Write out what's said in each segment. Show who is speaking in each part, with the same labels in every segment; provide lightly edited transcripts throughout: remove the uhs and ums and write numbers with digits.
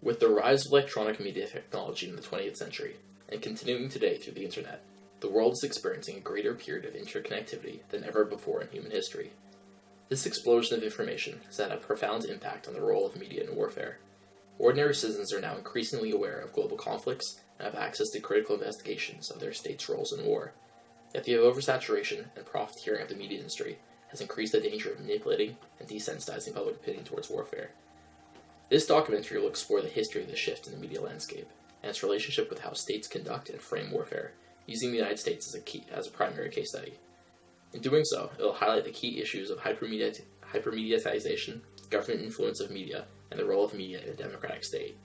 Speaker 1: With the rise of electronic media technology in the 20th century, and continuing today through the internet, the world is experiencing a greater period of interconnectivity than ever before in human history. This explosion of information has had a profound impact on the role of media in warfare. Ordinary citizens are now increasingly aware of global conflicts and have access to critical investigations of their state's roles in war. Yet the oversaturation and profiteering of the media industry has increased the danger of manipulating and desensitizing public opinion towards warfare. This documentary will explore the history of the shift in the media landscape and its relationship with how states conduct and frame warfare, using the United States as a primary case study. In doing so, it will highlight the key issues of hypermediatization, government influence of media, and the role of media in a democratic state.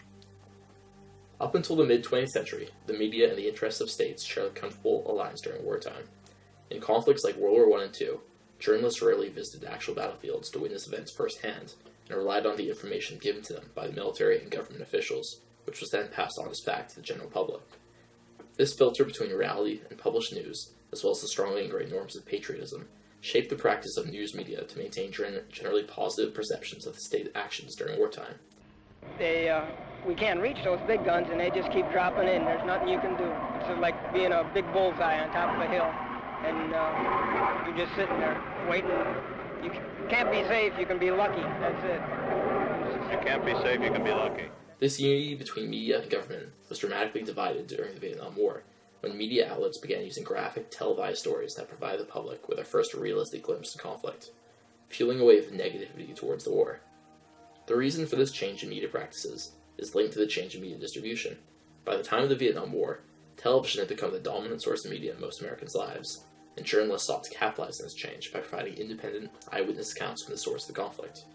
Speaker 1: Up until the mid-20th century, the media and the interests of states shared a comfortable alliance during wartime. In conflicts like World War I and II, journalists rarely visited actual battlefields to witness events firsthand, and relied on the information given to them by the military and government officials, which was then passed on as fact to the general public. This filter between reality and published news, as well as the strongly ingrained norms of patriotism, shaped the practice of news media to maintain generally positive perceptions of the state actions during wartime.
Speaker 2: We can't reach those big guns, and they just keep dropping in. There's nothing you can do. It's like being a big bullseye on top of a hill, and you're just sitting there waiting. You can't be safe, you can be lucky. That's it.
Speaker 3: You can't be safe, you can be lucky.
Speaker 1: This unity between media and government was dramatically divided during the Vietnam War, when media outlets began using graphic, televised stories that provided the public with a first realistic glimpse of conflict, fueling a wave of negativity towards the war. The reason for this change in media practices is linked to the change in media distribution. By the time of the Vietnam War, television had become the dominant source of media in most Americans' lives, and journalists sought to capitalize on this change by providing independent, eyewitness accounts from the source of the conflict.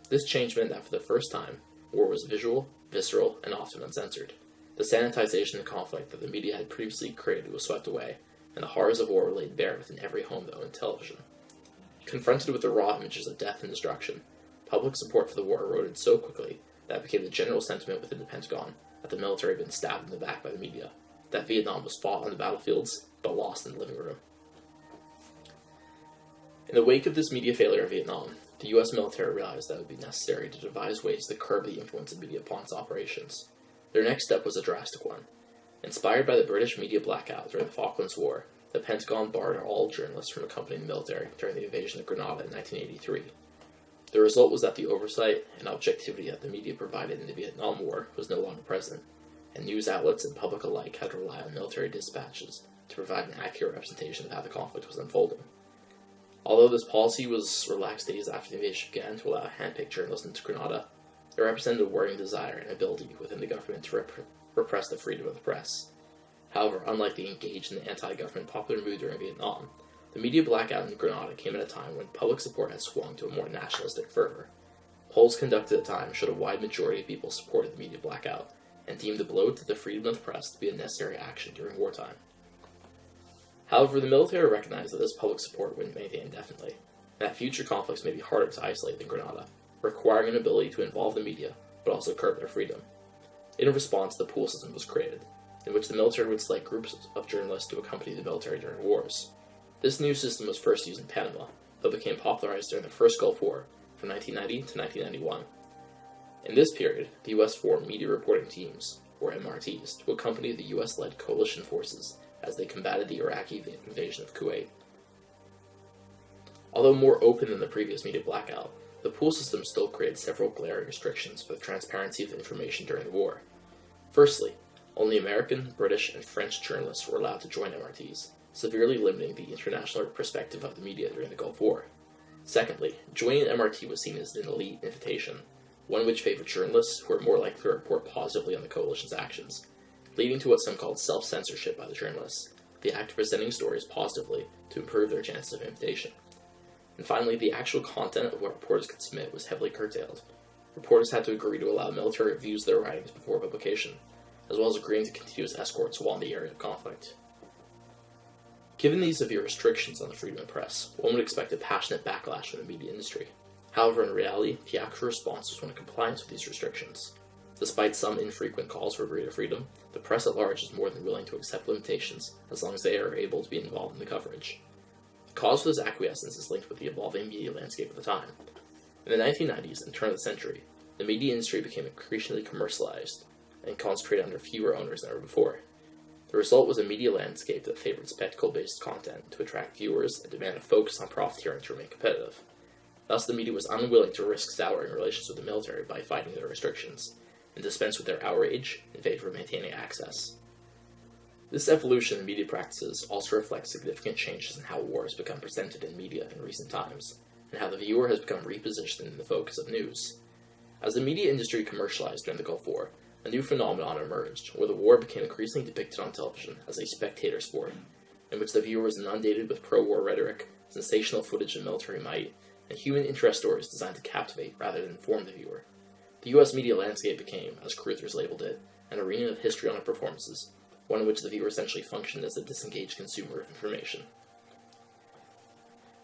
Speaker 1: This change meant that for the first time, war was visual, visceral, and often uncensored. The sanitization of conflict that the media had previously created was swept away, and the horrors of war were laid bare within every home that owned television. Confronted with the raw images of death and destruction, public support for the war eroded so quickly that it became the general sentiment within the Pentagon that the military had been stabbed in the back by the media, that Vietnam was fought on the battlefields, but lost in the living room. In the wake of this media failure of Vietnam, the U.S. military realized that it would be necessary to devise ways to curb the influence of media upon its operations. Their next step was a drastic one. Inspired by the British media blackout during the Falklands War, the Pentagon barred all journalists from accompanying the military during the invasion of Grenada in 1983. The result was that the oversight and objectivity that the media provided in the Vietnam War was no longer present, and news outlets and public alike had to rely on military dispatches to provide an accurate representation of how the conflict was unfolding. Although this policy was relaxed days after the invasion began to allow hand-picked journalists into Grenada, it represented a worrying desire and ability within the government to repress the freedom of the press. However, unlike the engaged in the anti-government popular mood during Vietnam, the media blackout in Grenada came at a time when public support had swung to a more nationalistic fervor. Polls conducted at the time showed a wide majority of people supported the media blackout, and deemed the blow to the freedom of the press to be a necessary action during wartime. However, the military recognized that this public support wouldn't maintain indefinitely, and that future conflicts may be harder to isolate than Grenada, requiring an ability to involve the media, but also curb their freedom. In response, the pool system was created, in which the military would select groups of journalists to accompany the military during wars. This new system was first used in Panama, but became popularized during the first Gulf War, from 1990 to 1991. In this period, the U.S. formed media reporting teams, or MRTs, to accompany the U.S.-led coalition forces as they combated the Iraqi invasion of Kuwait. Although more open than the previous media blackout, the pool system still created several glaring restrictions for the transparency of information during the war. Firstly, only American, British, and French journalists were allowed to join MRTs, severely limiting the international perspective of the media during the Gulf War. Secondly, joining an MRT was seen as an elite invitation, one which favored journalists who were more likely to report positively on the coalition's actions, leading to what some called self-censorship by the journalists, the act of presenting stories positively to improve their chances of invitation. And finally, the actual content of what reporters could submit was heavily curtailed. Reporters had to agree to allow military reviews of their writings before publication, as well as agreeing to continuous escorts while in the area of conflict. Given these severe restrictions on the freedom of the press, one would expect a passionate backlash from the media industry. However, in reality, the actual response was one of compliance with these restrictions. Despite some infrequent calls for greater freedom, the press at large is more than willing to accept limitations as long as they are able to be involved in the coverage. The cause for this acquiescence is linked with the evolving media landscape of the time. In the 1990s and turn of the century, the media industry became increasingly commercialized and concentrated under fewer owners than ever before. The result was a media landscape that favored spectacle-based content to attract viewers and demanded a focus on profiteering to remain competitive. Thus, the media was unwilling to risk souring relations with the military by fighting their restrictions, and dispense with their outrage in favor of maintaining access. This evolution in media practices also reflects significant changes in how war has become presented in media in recent times, and how the viewer has become repositioned in the focus of news. As the media industry commercialized during the Gulf War, a new phenomenon emerged, where the war became increasingly depicted on television as a spectator sport, in which the viewer was inundated with pro-war rhetoric, sensational footage of military might, and human interest stories designed to captivate rather than inform the viewer. The U.S. media landscape became, as Cruthers labeled it, an arena of histrionic performances, one in which the viewer essentially functioned as a disengaged consumer of information.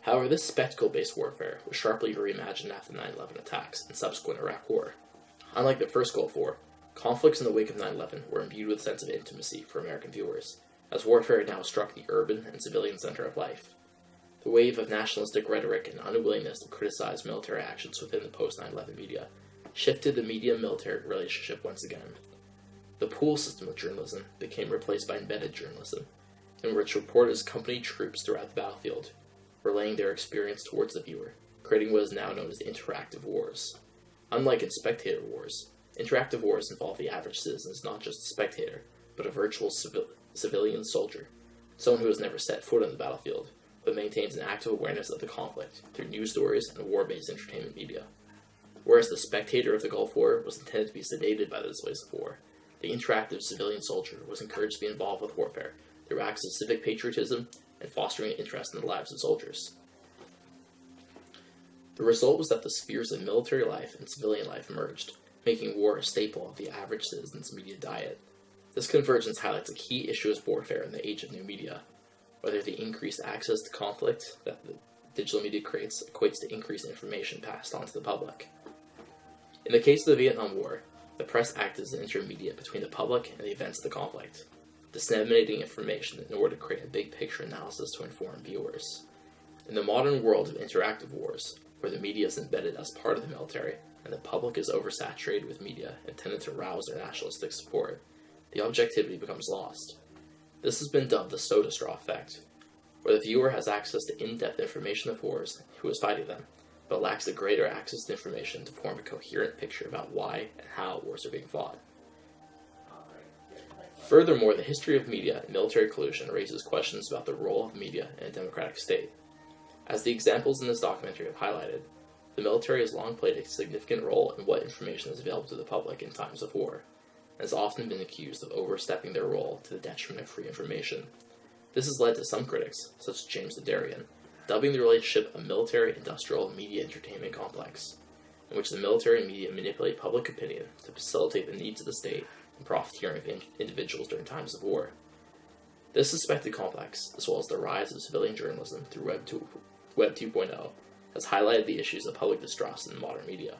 Speaker 1: However, this spectacle-based warfare was sharply reimagined after the 9/11 attacks and subsequent Iraq War. Unlike the first Gulf War, conflicts in the wake of 9/11 were imbued with a sense of intimacy for American viewers, as warfare had now struck the urban and civilian center of life. The wave of nationalistic rhetoric and unwillingness to criticize military actions within the post-9/11 media shifted the media-military relationship once again. The pool system of journalism became replaced by embedded journalism, in which reporters accompanied troops throughout the battlefield, relaying their experience towards the viewer, creating what is now known as interactive wars. Unlike in spectator wars, interactive wars involve the average citizen as not just a spectator, but a virtual civilian soldier, someone who has never set foot on the battlefield, but maintains an active awareness of the conflict through news stories and war-based entertainment media. Whereas the spectator of the Gulf War was intended to be sedated by the displays of war, the interactive civilian soldier was encouraged to be involved with warfare through acts of civic patriotism and fostering interest in the lives of soldiers. The result was that the spheres of military life and civilian life emerged, making war a staple of the average citizen's media diet. This convergence highlights a key issue of warfare in the age of new media, whether the increased access to conflict that the digital media creates equates to increased information passed on to the public. In the case of the Vietnam War, the press acted as an intermediate between the public and the events of the conflict, disseminating information in order to create a big picture analysis to inform viewers. In the modern world of interactive wars, where the media is embedded as part of the military and the public is oversaturated with media intended to rouse their nationalistic support, the objectivity becomes lost. This has been dubbed the soda straw effect, where the viewer has access to in-depth information of wars, who is fighting them, but lacks the greater access to information to form a coherent picture about why and how wars are being fought. Furthermore, the history of media and military collusion raises questions about the role of media in a democratic state. As the examples in this documentary have highlighted, the military has long played a significant role in what information is available to the public in times of war, and has often been accused of overstepping their role to the detriment of free information. This has led to some critics, such as James Dadarian, dubbing the relationship a military-industrial media entertainment complex, in which the military and media manipulate public opinion to facilitate the needs of the state and profiteering of individuals during times of war. This suspected complex, as well as the rise of civilian journalism through Web 2.0, has highlighted the issues of public distrust in modern media.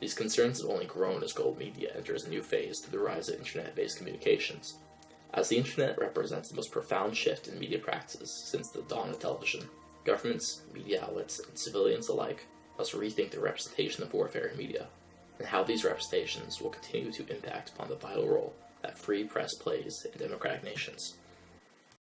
Speaker 1: These concerns have only grown as global media enters a new phase through the rise of internet-based communications. As the internet represents the most profound shift in media practices since the dawn of television, governments, media outlets, and civilians alike must rethink their representation of warfare in media, and how these representations will continue to impact upon the vital role that free press plays in democratic nations.